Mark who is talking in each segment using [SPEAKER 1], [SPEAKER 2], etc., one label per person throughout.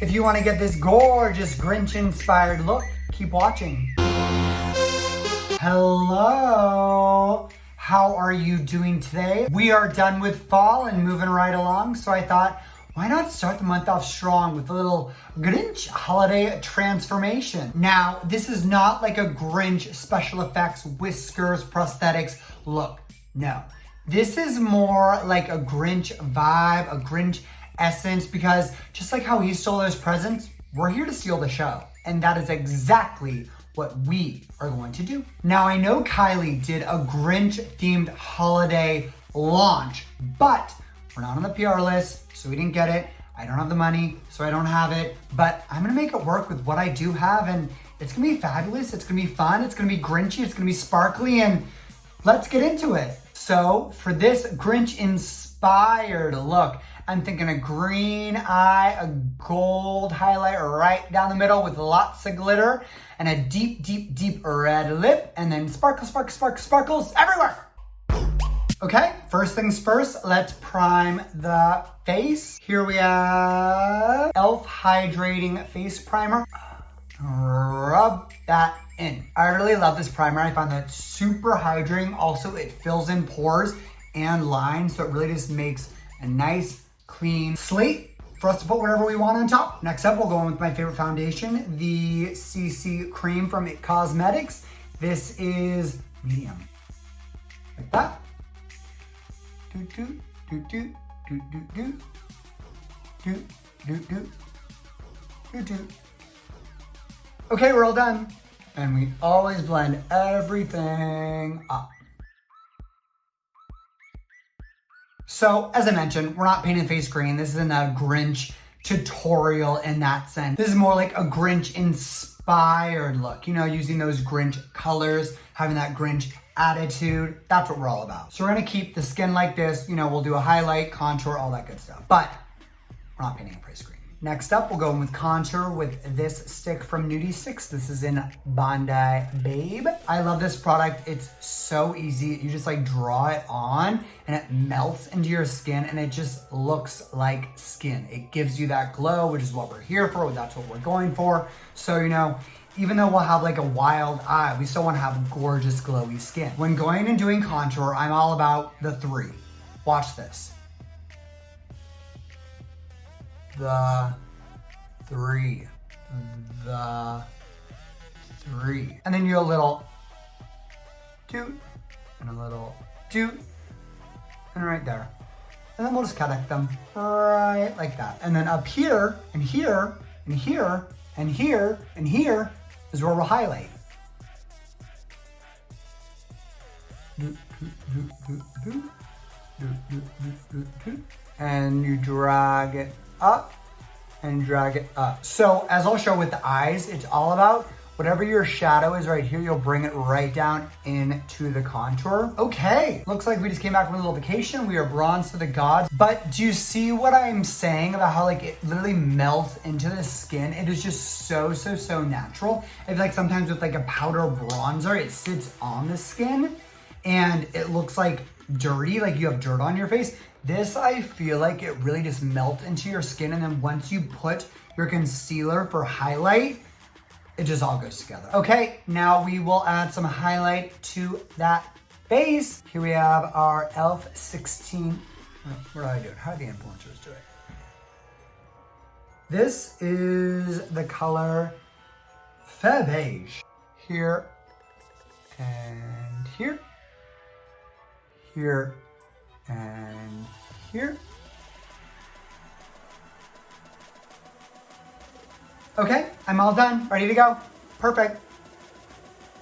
[SPEAKER 1] If you want to get this gorgeous Grinch inspired look, keep watching. Hello, how are you doing today? We are done with fall and moving right along, so I thought, why not start the month off strong with a little Grinch holiday transformation? Now, this is not like a Grinch special effects, whiskers, prosthetics look. No, this is more like a Grinch vibe, a Grinch essence, because just like how he stole those presents, we're here to steal the show. And that is exactly what we are going to do. Now, I know Kylie did a Grinch themed holiday launch, but we're not on the PR list, so we didn't get it. I don't have the money, so I don't have it, but I'm gonna make it work with what I do have, and it's gonna be fabulous, it's gonna be fun, it's gonna be Grinchy, it's gonna be sparkly, and let's get into it. So for this Grinch inspired look, I'm thinking a green eye, a gold highlight right down the middle with lots of glitter, and a deep, deep, deep red lip, and then sparkles, sparkles, sparkles, sparkles everywhere. Okay, first things first, let's prime the face. Here we have e.l.f. Hydrating Face Primer. Rub that in. I really love this primer. I find that super hydrating. Also, it fills in pores and lines, so it really just makes a nice, clean slate for us to put whatever we want on top. Next up, we'll go in with my favorite foundation, the CC Cream from It Cosmetics. This is medium, like that. Do do do do do do do do do do do. Okay, we're all done, and we always blend everything up. So, as I mentioned, we're not painting face green. This isn't a Grinch tutorial in that sense. This is more like a Grinch inspired look, you know, using those Grinch colors, having that Grinch attitude. That's what we're all about. So we're gonna keep the skin like this, you know, we'll do a highlight, contour, all that good stuff. But we're not painting a face green. Next up, we'll go in with contour with this stick from Nudie Stix. This is in Bondi Babe. I love this product. It's so easy. You just like draw it on and it melts into your skin and it just looks like skin. It gives you that glow, which is what we're here for. That's what we're going for. So, you know, even though we'll have like a wild eye, we still want to have gorgeous glowy skin. When going and doing contour, I'm all about the three. Watch this. The three. The three. And then you do a little toot and a little toot and right there. And then we'll just connect them right like that. And then up here and here and here and here and here is where we'll highlight. And you drag it up and drag it up. So as I'll show with the eyes, it's all about whatever your shadow is right here, you'll bring it right down into the contour. Okay, looks like we just came back from a little vacation. We are bronzed to the gods. But do you see what I'm saying about how like it literally melts into the skin? It is just so, so, so natural. I feel like sometimes with like a powder bronzer, it sits on the skin and it looks like dirty, like you have dirt on your face. This, I feel like it really just melts into your skin, and then once you put your concealer for highlight, it just all goes together. Okay, now we will add some highlight to that face. Here we have our e.l.f. 16. What do I do? How do the influencers do it? This is the color Fair Beige. Here and here. Here and here. Okay, I'm all done, ready to go. Perfect.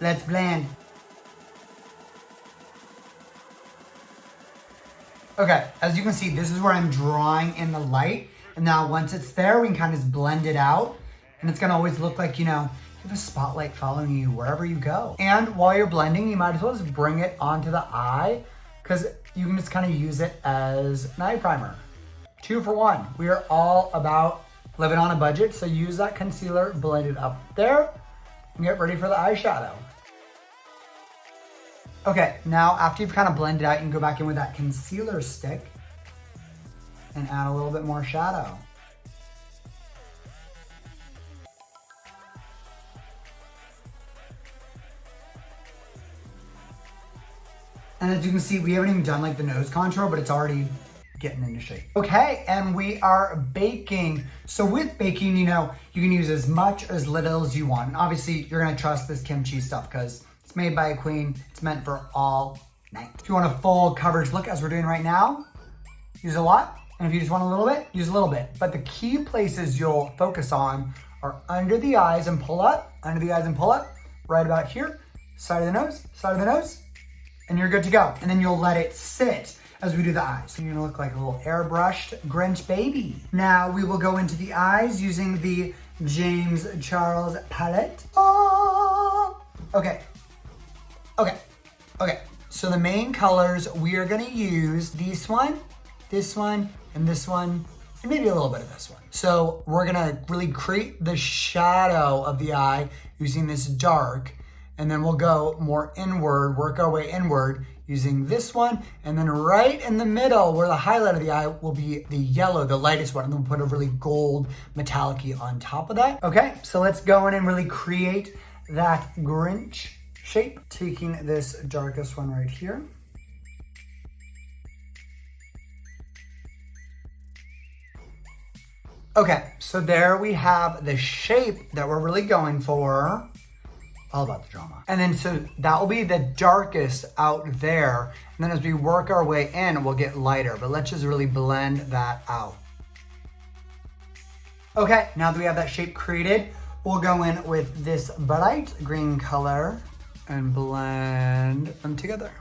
[SPEAKER 1] Let's blend. Okay, as you can see, this is where I'm drawing in the light. And now once it's there, we can kind of just blend it out. And it's gonna always look like, you know, you have a spotlight following you wherever you go. And while you're blending, you might as well just bring it onto the eye, because you can just kind of use it as an eye primer. 2 for 1. We are all about living on a budget, so use that concealer, blend it up there, and get ready for the eyeshadow. Okay, now after you've kind of blended out, you can go back in with that concealer stick and add a little bit more shadow. And as you can see, we haven't even done like the nose contour, but it's already getting into shape. Okay, and we are baking. So with baking, you know, you can use as much as little as you want. And obviously you're gonna trust this kimchi stuff because it's made by a queen. It's meant for all night. If you want a full coverage look as we're doing right now, use a lot. And if you just want a little bit, use a little bit. But the key places you'll focus on are under the eyes and pull up, under the eyes and pull up, right about here, side of the nose, and you're good to go. And then you'll let it sit as we do the eyes. So you're gonna look like a little airbrushed Grinch baby. Now we will go into the eyes using the James Charles palette. Oh! Okay. So the main colors, we are gonna use this one, and this one, and maybe a little bit of this one. So we're gonna really create the shadow of the eye using this dark, and then we'll go more inward, work our way inward using this one, and then right in the middle where the highlight of the eye will be the yellow, the lightest one, and then we'll put a really gold metallic-y on top of that. Okay, so let's go in and really create that Grinch shape, taking this darkest one right here. Okay, so there we have the shape that we're really going for. All about the drama. And then so that will be the darkest out there. And then as we work our way in, we'll get lighter, but let's just really blend that out. Okay, now that we have that shape created, we'll go in with this bright green color and blend them together.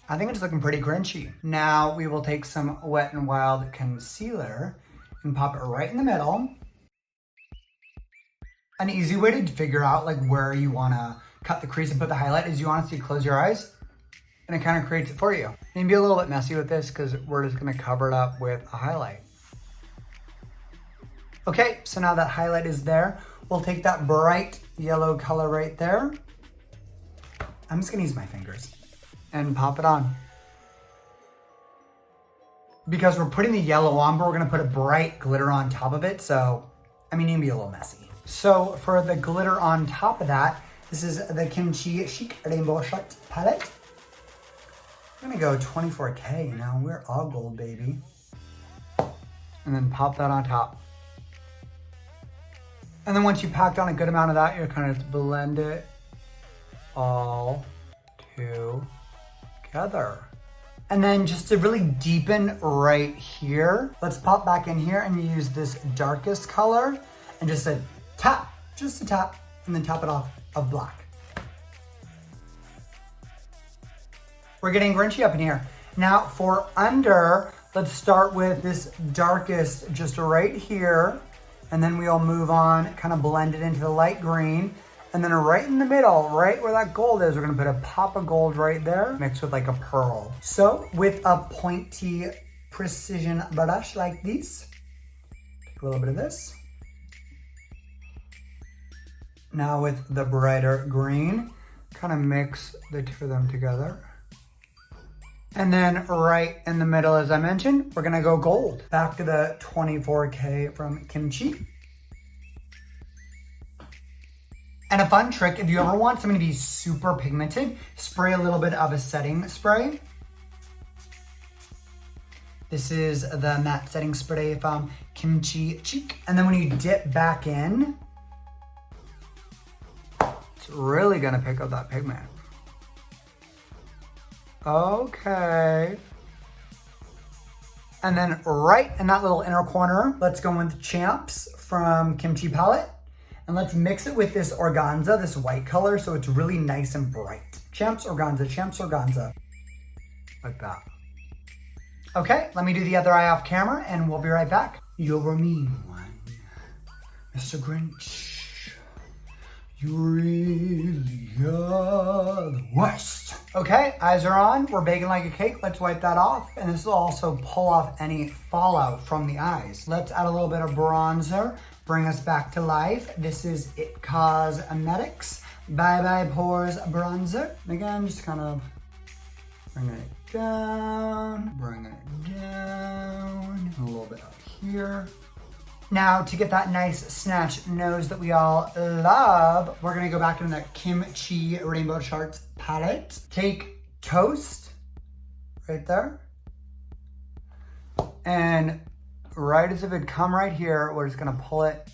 [SPEAKER 1] I think it's looking pretty Grinchy. Now we will take some Wet n Wild concealer and pop it right in the middle. An easy way to figure out like where you wanna cut the crease and put the highlight is you honestly close your eyes and it kind of creates it for you. You can be a little bit messy with this because we're just gonna cover it up with a highlight. Okay, so now that highlight is there, we'll take that bright yellow color right there. I'm just gonna use my fingers and pop it on. Because we're putting the yellow on, but we're gonna put a bright glitter on top of it, so, I mean, it can be a little messy. So for the glitter on top of that, this is the Chi Chic Rainbow Shot Palette. I'm gonna go 24K, you know, we're all gold, baby. And then pop that on top. And then once you packed on a good amount of that, you're kind of just blend it all together. And then just to really deepen right here, let's pop back in here and use this darkest color and just a tap, and then top it off of black. We're getting Grinchy up in here. Now for under, let's start with this darkest just right here, and then we'll move on, kind of blend it into the light green, and then right in the middle, right where that gold is, we're gonna put a pop of gold right there, mixed with like a pearl. So with a pointy precision brush like this, take a little bit of this. Now with the brighter green, kind of mix the two of them together. And then right in the middle, as I mentioned, we're gonna go gold. Back to the 24K from Kimchi. And a fun trick, if you ever want something to be super pigmented, spray a little bit of a setting spray. This is the matte setting spray from Chi Chic. And then when you dip back in, it's really gonna pick up that pigment. Okay. And then right in that little inner corner, let's go with Champs from Kimchi Palette. And let's mix it with this organza, this white color, so it's really nice and bright. Champs organza. Like that. Okay, let me do the other eye off camera and we'll be right back. You're a mean one, Mr. Grinch. You really are the worst. Okay, eyes are on. We're baking like a cake. Let's wipe that off. And this will also pull off any fallout from the eyes. Let's add a little bit of bronzer. Bring us back to life. This is It Cosmetics Bye Bye Pores Bronzer. Again, just kind of bringing it down, a little bit up here. Now, to get that nice snatched nose that we all love, we're gonna go back into that Chi Rainbow Charts palette. Take Toast, right there. And right as if it'd come right here, we're just gonna pull it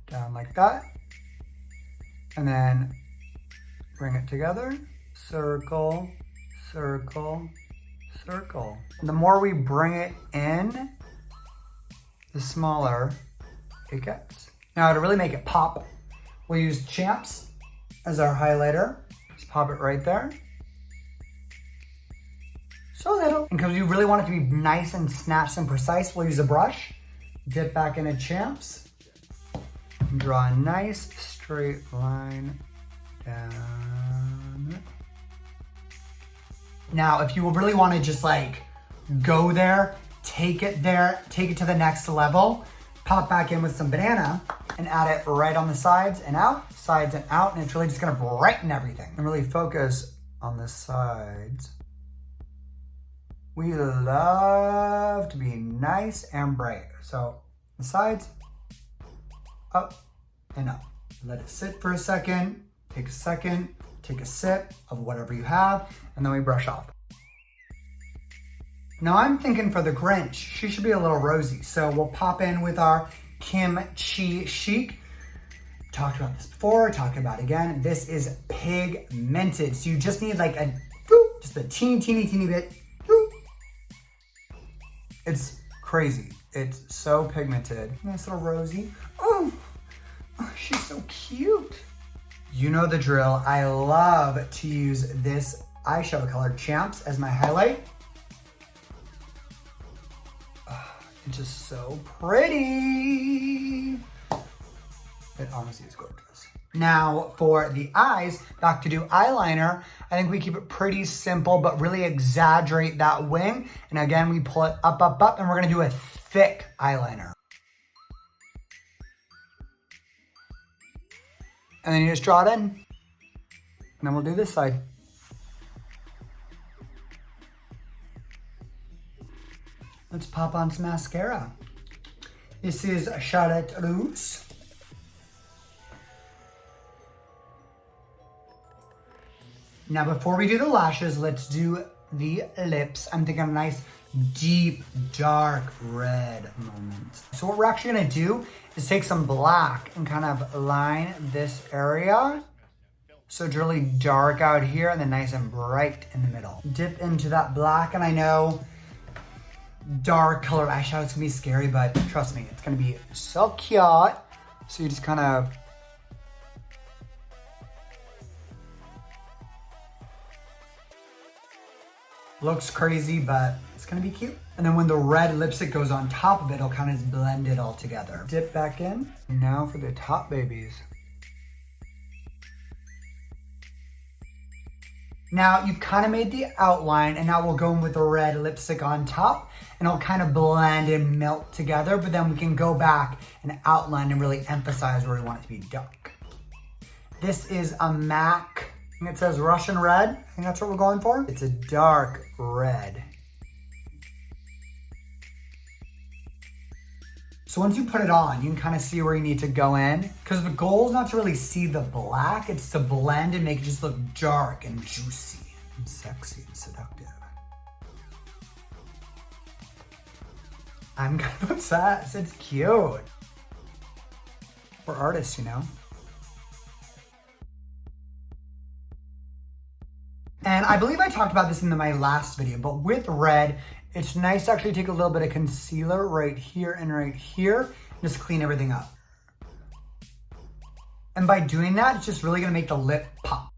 [SPEAKER 1] down like that. And then bring it together. Circle, circle, circle. The more we bring it in, the smaller it gets. Now to really make it pop, we'll use Champs as our highlighter. Just pop it right there. So little. And because you really want it to be nice and snatched and precise, we'll use a brush. Dip back into Champs. And draw a nice straight line down. Now, if you really want to just like go there, take it to the next level, pop back in with some banana and add it right on the sides and out, and it's really just gonna brighten everything. And really focus on the sides. We love to be nice and bright. So the sides, up and up. Let it sit for a second, take a sip of whatever you have, and then we brush off. Now I'm thinking for the Grinch, she should be a little rosy. So we'll pop in with our Chi Chic. Talked about this before, talking about it again. This is pigmented. So you just need like just a teeny bit. It's crazy. It's so pigmented. Nice little rosy. Oh, she's so cute. You know the drill. I love to use this eyeshadow color, Champs, as my highlight. It's just so pretty. It honestly is gorgeous. Now for the eyes, back to do eyeliner. I think we keep it pretty simple, but really exaggerate that wing. And again, we pull it up, and we're gonna do a thick eyeliner. And then you just draw it in. And then we'll do this side. Let's pop on some mascara. This is Charlotte Russe. Now before we do the lashes, let's do the lips. I'm thinking a nice, deep, dark red moment. So what we're actually gonna do is take some black and kind of line this area. So it's really dark out here and then nice and bright in the middle. Dip into that black, and I know dark color eyeshadow is gonna be scary, but trust me, it's gonna be so cute. So you just kind of looks crazy, but it's gonna be cute. And then when the red lipstick goes on top of it, it'll kind of blend it all together. Dip back in. Now for the top babies. Now you've kind of made the outline, and now we'll go in with the red lipstick on top, and it'll kind of blend and melt together, but then we can go back and outline and really emphasize where we want it to be dark. This is a MAC, and it says Russian red. I think that's what we're going for. It's a dark red. So once you put it on, you can kind of see where you need to go in, because the goal is not to really see the black, it's to blend and make it just look dark and juicy and sexy and seductive. I'm kind of obsessed, it's cute. We're artists, you know? And I believe I talked about this in my last video, but with red, it's nice to actually take a little bit of concealer right here and just clean everything up. And by doing that, it's just really gonna make the lip pop.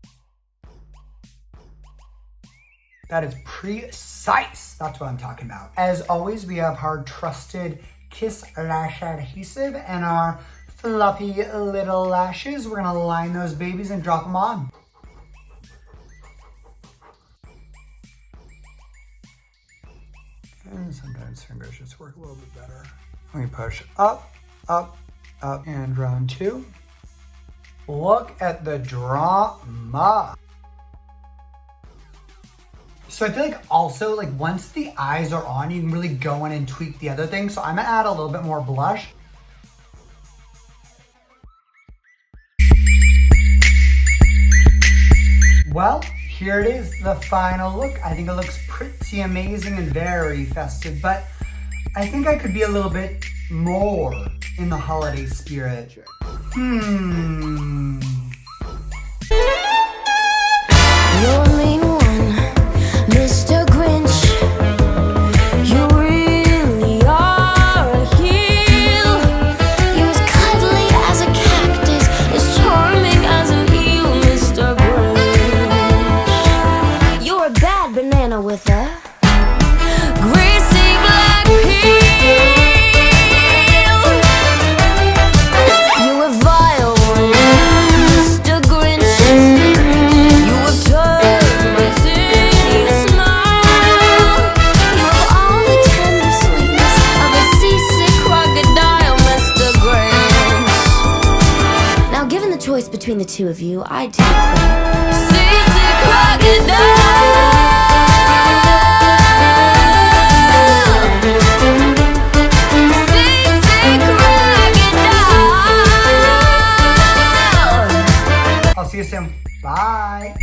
[SPEAKER 1] That is precise. That's what I'm talking about. As always, we have our trusted Kiss Lash Adhesive and our fluffy little lashes. We're gonna line those babies and drop them on. And sometimes fingers just work a little bit better. We push up, up, up, and round two. Look at the drama. So I feel like also like once the eyes are on, you can really go in and tweak the other things. So I'm gonna add a little bit more blush. Well, here it is, the final look. I think it looks pretty amazing and very festive, but I think I could be a little bit more in the holiday spirit.
[SPEAKER 2] You're a mean one, Mr. Grinch. You really are a heel. You're as cuddly as a cactus, as charming as an eel, Mr. Grinch. You're a bad banana with a greasy black peel. You're a vile one, Mr. Grinch. You have turned my teeny smile. You have all the tender sweetness of a seasick crocodile, Mr. Grinch. Now, given the choice between the two of you, I'd take the seasick crocodile. Seasick crocodile.
[SPEAKER 1] I'll see you soon. Bye.